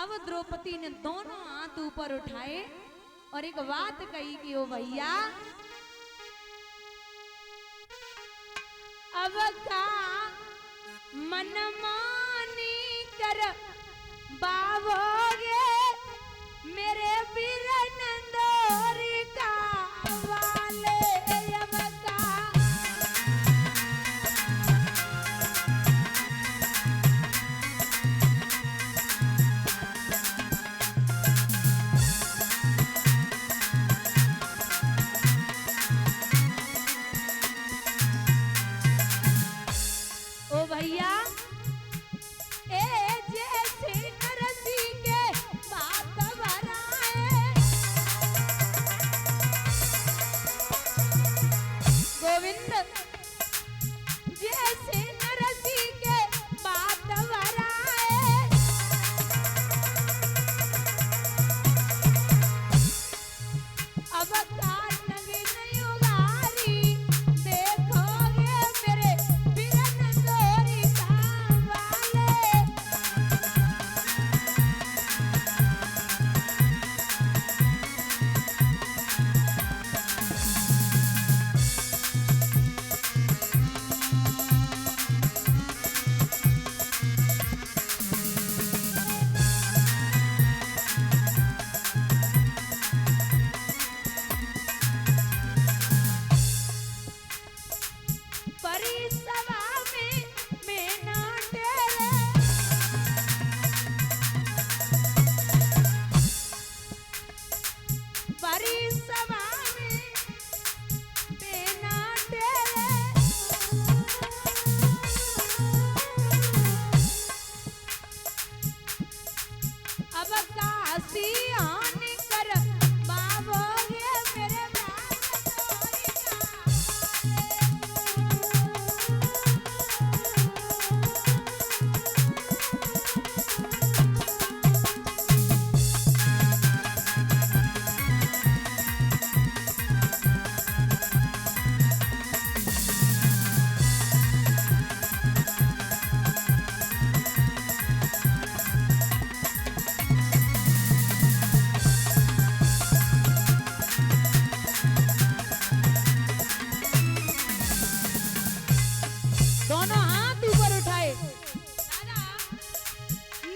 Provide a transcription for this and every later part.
अब द्रौपदी ने दोनों हाथ ऊपर उठाए और एक बात कही कि ओ भैया अब का मनमानी कर बाबोगे मेरे वीर नंदोरी का वाले अब का ओ भैया ए जैसे नरसी के बात भराए गोविंद जैसे नरसी के बात भराए अब कार नगी नहीं उगारी देखोगे मेरे बिरन दोरी का वाले परी सभा में मैं ना तेरे परी सभा में मैं ना तेरे अब काशी आने कर बाबोगे मेरे दोनों हाथ ऊपर उठाए दादा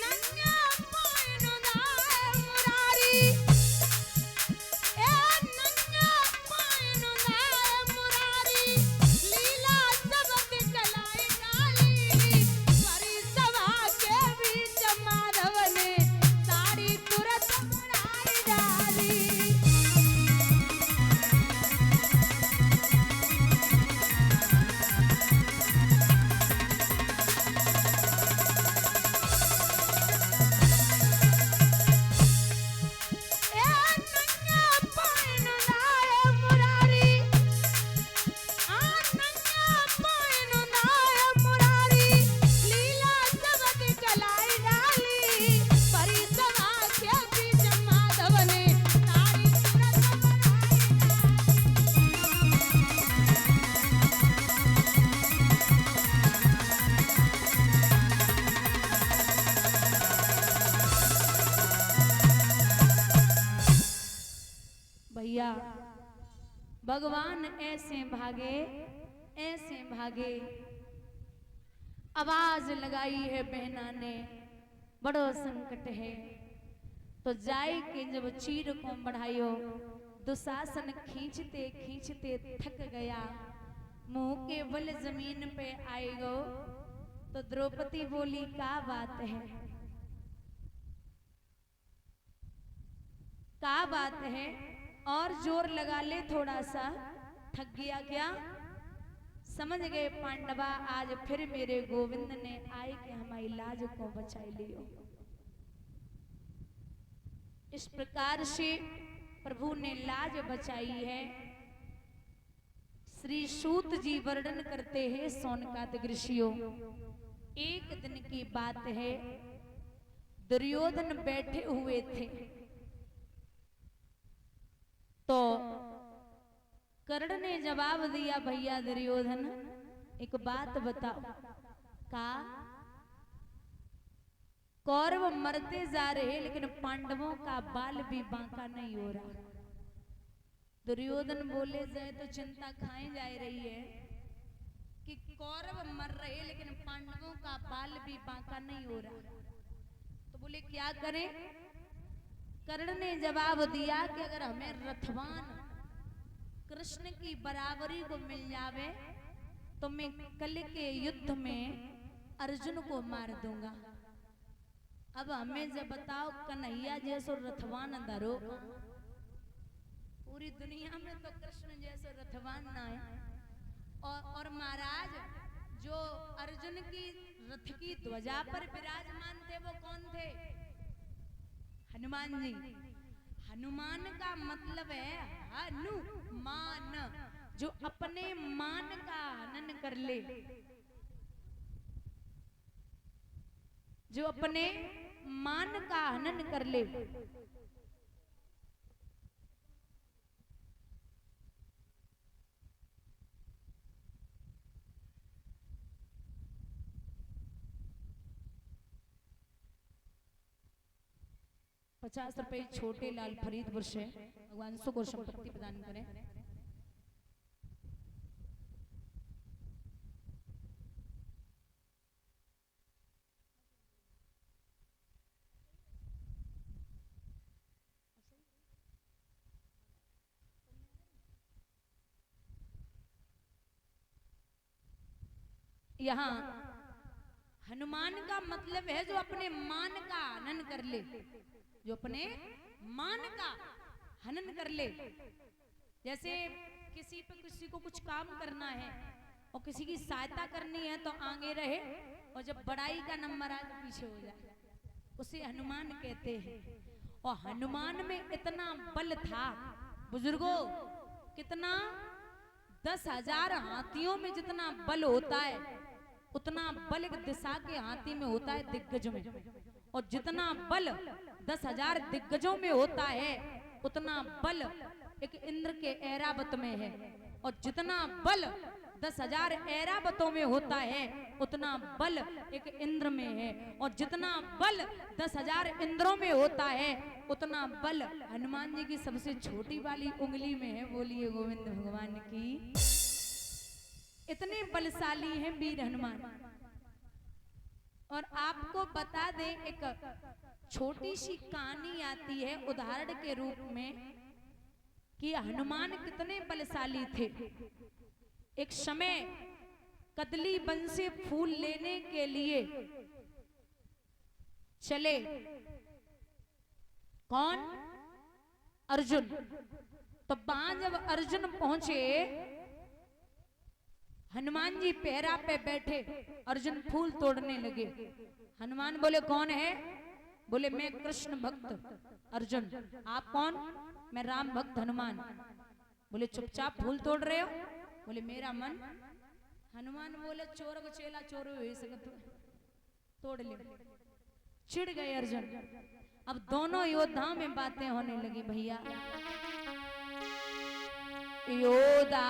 नन्या पायनु दाए मुरारी ए नन्या पायनु दाए मुरारी लीला सब दिखलाई डाली परी सभा के बीच माधव ने साड़ी तुरंत बढ़ाई डाली भैया भगवान ऐसे भागे आवाज लगाई है बहना ने बड़ो संकट है तो जाए के जब चीर को बढ़ायो दुशासन खींचते खींचते थक गया मुंह के बल जमीन पे आएगो तो द्रौपदी बोली क्या बात है क्या बात है और जोर लगा ले थोड़ा सा थक गया क्या समझ गए पांडवा आज फिर मेरे गोविंद ने आए कि हमारी लाज को बचाई लियो इस प्रकार से प्रभु ने लाज बचाई है। श्री सूत जी वर्णन करते हैं सोनकादिक ऋषियों एक दिन की बात है दुर्योधन बैठे हुए थे तो कर्ण ने जवाब दिया भैया दुर्योधन एक बात बताओ का कौरव मरते जा रहे लेकिन पांडवों का बाल भी बांका नहीं हो रहा। दुर्योधन बोले जाए तो चिंता खाई जा रही है कि कौरव मर रहे लेकिन पांडवों का बाल भी बांका नहीं हो रहा। तो बोले क्या करें? कर्ण ने जवाब दिया कि अगर हमें रथवान कृष्ण की बराबरी को मिल जावे तो मैं कल के युद्ध में अर्जुन को मार दूंगा। अब हमें जब बताओ कन्हैया जैसो रथवान धरो, पूरी दुनिया में तो कृष्ण जैसो रथवान ना है। और महाराज जो अर्जुन की रथ की ध्वजा पर विराजमान थे वो कौन थे? हनुमान जी। हनुमान का मतलब है हनुमान, जो अपने मान का हनन कर ले, जो अपने मान का हनन कर ले। ₹50 छोटे लाल फरीदपुर से भगवान सुख और संपत्ति प्रदान करें। यहाँ हनुमान का मतलब है जो अपने मान का हनन कर ले, जो अपने मान का हनन कर ले। जैसे किसी को कुछ काम करना है और किसी की सहायता करनी है तो आगे रहे, और जब बड़ाई का नंबर आए तो पीछे हो जाए, उसे हनुमान कहते हैं। और हनुमान में इतना बल था बुजुर्गों, कितना 10,000 हाथियों में जितना बल होता है उतना बल एक दिशा के हाथी में होता है, दिग्गज में। और जितना बल 10,000 दिग्गजों में होता है उतना बल एक इंद्र के ऐरावत में है। और जितना बल 10,000 ऐरावतों में होता है उतना बल एक इंद्र में है। और जितना बल 10,000 इंद्रों में होता है उतना बल हनुमान जी की सबसे छोटी वाली उंगली में है। बोलिए गोविंद भगवान की। इतने बलशाली हैं वीर हनुमान। और आपको बता दें, एक छोटी सी कहानी आती है उदाहरण के रूप में कि हनुमान कितने बलशाली थे। एक समय कदली वन से फूल लेने के लिए चले कौन? अर्जुन। तो वहां जब अर्जुन पहुंचे, हनुमान जी पैरा पे बैठे, अर्जुन फूल तोड़ने लगे। हनुमान बोले कौन है? बोले मैं कृष्ण भक्त अर्जुन। आप कौन? मैं राम भक्त हनुमान। बोले चुपचाप फूल तोड़ रहे हो? बोले मेरा मन। हनुमान बोले चोर को चेला चोर हो सकते, तोड़ ले। चिढ़ गए अर्जुन। अब दोनों योद्धाओं में बातें होने लगी। भैया योद्धा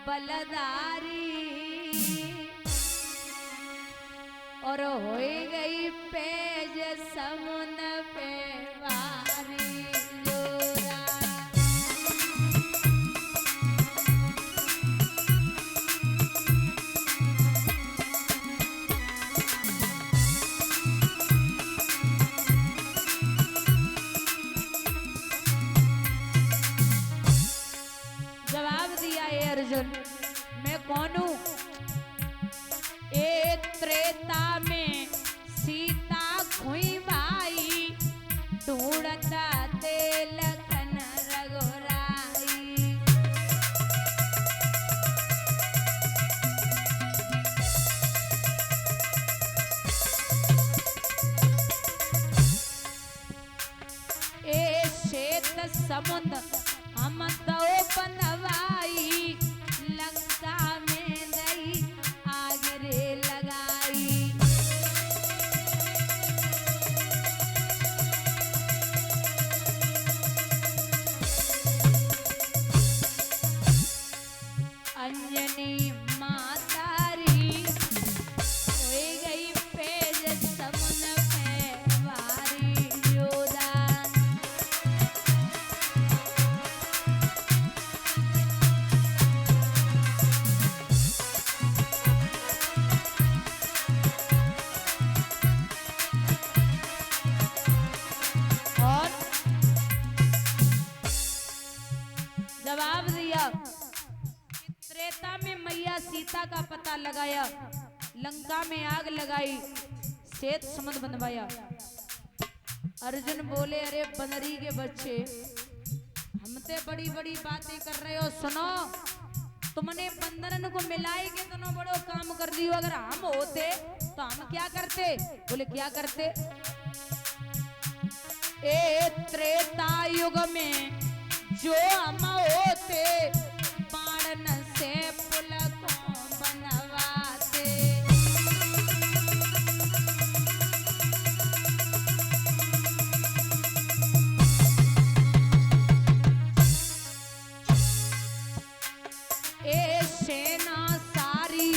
बलदारी और हो गई पेज समुन पे वारी। जवाब दिया है अर्जुन, मैं कौन हूं? एक त्रेता में सीता खुई भाई, ढूंढता तेल खन रघुराई। ए श्वेत समुद्र हम दो बनवाई, लंका में गई आग रे लगाई। अंजनी मातारी हो गई पेज समुन पे सीता का पता लगाया, लंका में आग लगाई, श्वेत समुद्र बनवाया। अर्जुन बोले अरे बनरी के बच्चे, हमते बड़ी बड़ी बातें कर रहे हो, सुनो तुमने बंदरन को मिलाए के दोनों बड़ो काम कर दियो, अगर हम होते तो हम क्या करते? बोले क्या करते? ए त्रेता युग में जो हम होते, बाण से पुल को बनवाते। ए सेना सारी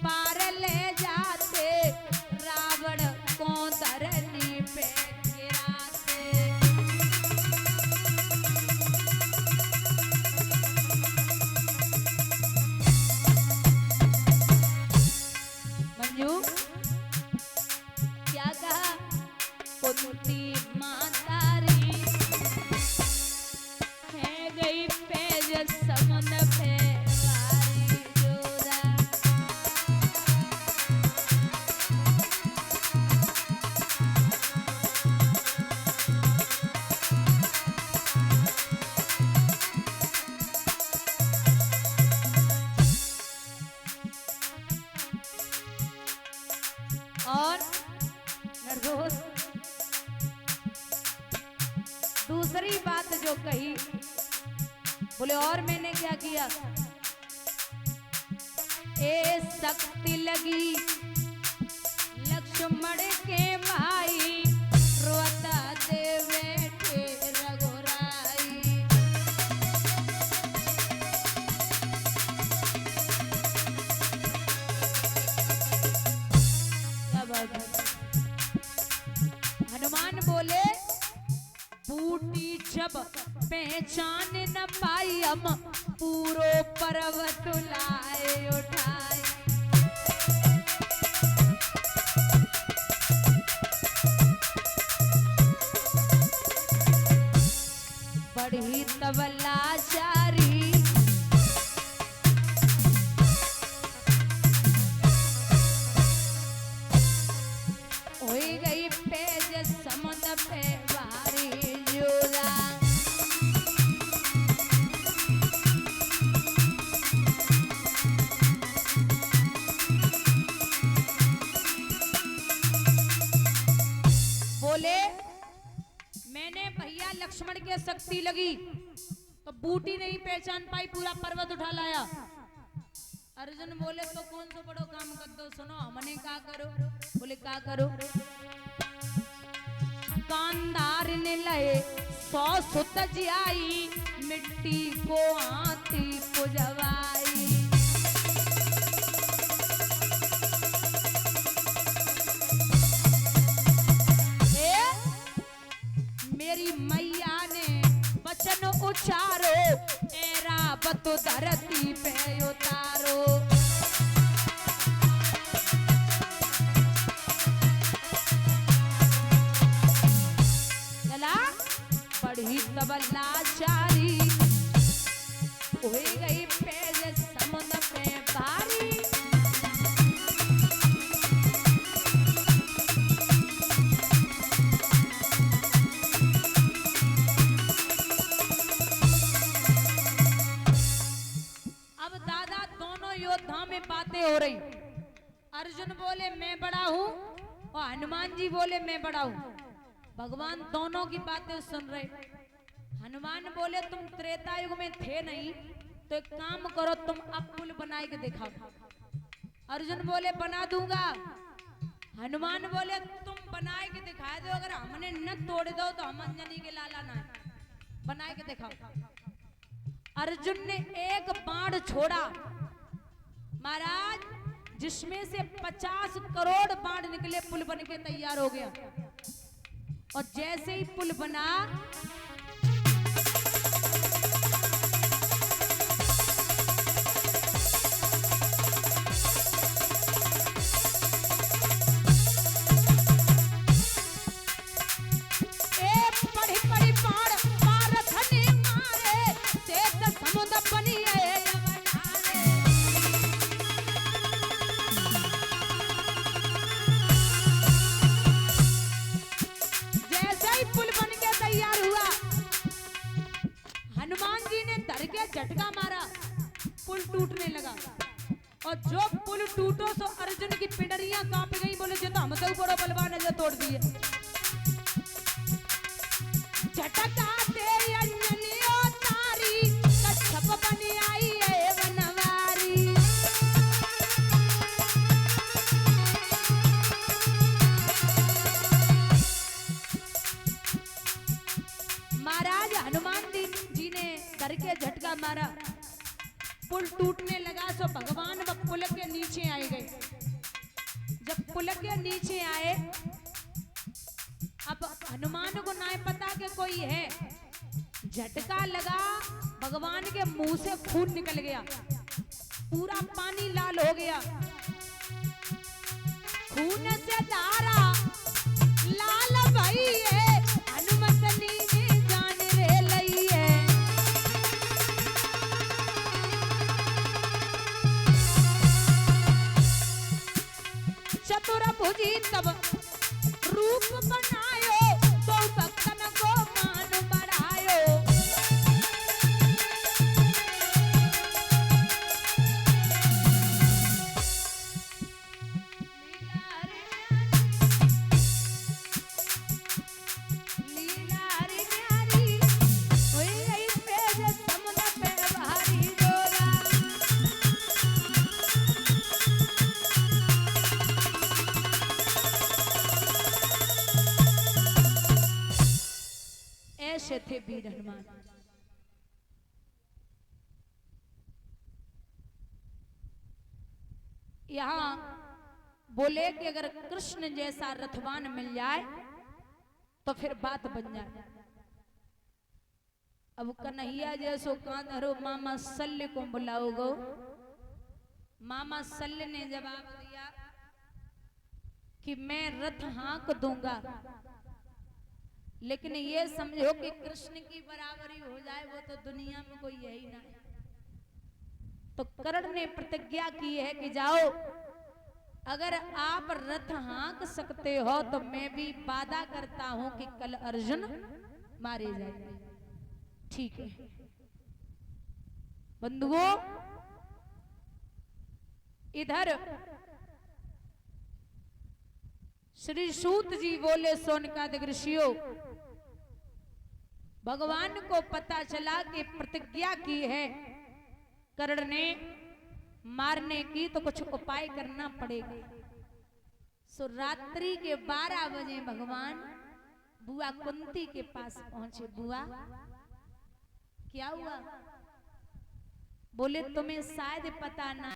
पार ले जाते, रावण को धरनी पे गिराते। मंजू क्या कहा? कुंती मातारी है गई पेज समुद्र पे वारी जोरा। और निर्दोष दूसरी बात जो कही, बोले और मैंने क्या किया? ए शक्ति लगी लक्ष्मण के भाई, रोता दे बैठे रघुराई। क्या बात है? हनुमान बोले बूटी जब पहचान न पाई, हम पूरो पर्वत लाए उठाए। बढ़ी तब लाचारी, हो गई पेज समुद्र पे भारी जोरा। बोले मैंने भैया लक्ष्मण के शक्ति लगी तो बूटी नहीं पहचान पाई, पूरा पर्वत उठा लाया। अर्जुन बोले तो कौन सा बड़ो काम कर दो, सुनो हमने क्या करो? बोले क्या करो? कांधार ने लए 100 सुत जियाई, मिट्टी को हाथी पुजवाई। मेरी मैया ने वचन उचारो, ऐरावत धरती पे उतारो। चला बढ़ी तब लाचारी, हो गई पेज समुद्र पे भारी। योद्धा में बातें हो रही। अर्जुन बोले मैं बड़ा हूं और हनुमान जी बोले मैं बड़ा हूं। भगवान दोनों की बातें सुन रहे। हनुमान बोले तुम त्रेता युग में थे नहीं, तो एक काम करो तुम अब पुल बनाए के दिखाओ। अर्जुन बोले बना दूंगा। हनुमान बोले तुम बनाए के दिखा दो, अगर हमने न तोड़ दो तो हम अंजनी के लाला ना, बनाए के दिखाओ। अर्जुन ने एक बाण छोड़ा महाराज, जिसमें से 50 करोड़ बाण निकले, पुल बन के तैयार हो गया। और जैसे ही पुल बना, झटका मारा, पुल टूटने लगा। और जो पुल टूटो तो अर्जुन की पिंडरियां कांप गई। बोले जो तो हम तो बड़ो बलवान है जो तोड़ दिए। झटका दे अंजलियों तारी, कच्छप बनी आई है बनवारी। महाराज हनुमान जी ने धर के झटका मारा, पुल टूटने लगा। सो भगवान वो पुल के नीचे आए गए। जब पुल के नीचे आए, अब हनुमान को ना पता कि कोई है। झटका लगा, भगवान के मुंह से खून निकल गया, पूरा पानी लाल हो गया। खून से धारा लाल भई है, हनुमतनी ने जान रे लई है। चतुर भुजी तब रूप बनायो, तो भक्तन को मान बढ़ायो। लीला रे न्यारी, होई गई पेज समुद्र पे भारी डोरा। ऐसे थे वीर हनुमान। यहाँ बोले कि अगर कृष्ण जैसा रथवान मिल जाए तो फिर बात बन जाए। अब कन्हैया जैसो कांधरो मामा शल्य को बुलाओगो। मामा शल्य ने जवाब दिया कि मैं रथ हाँक दूंगा, लेकिन ये समझो कि कृष्ण की बराबरी हो जाए वो तो दुनिया में कोई यही ना है। तो कर्ण ने प्रतिज्ञा की है कि जाओ, अगर आप रथ हाँक सकते हो तो मैं भी वादा करता हूं कि कल अर्जुन मारे जाएंगे। ठीक है बंधुओं, इधर श्री सूत जी बोले सोनकादिक ऋषियों, भगवान को पता चला कि प्रतिज्ञा की है कर्ण ने मारने की, तो कुछ उपाय करना पड़ेगा। सो रात्रि के 12 बजे भगवान बुआ कुंती के पास पहुंचे। बुआ क्या हुआ? बोले तुम्हें शायद पता ना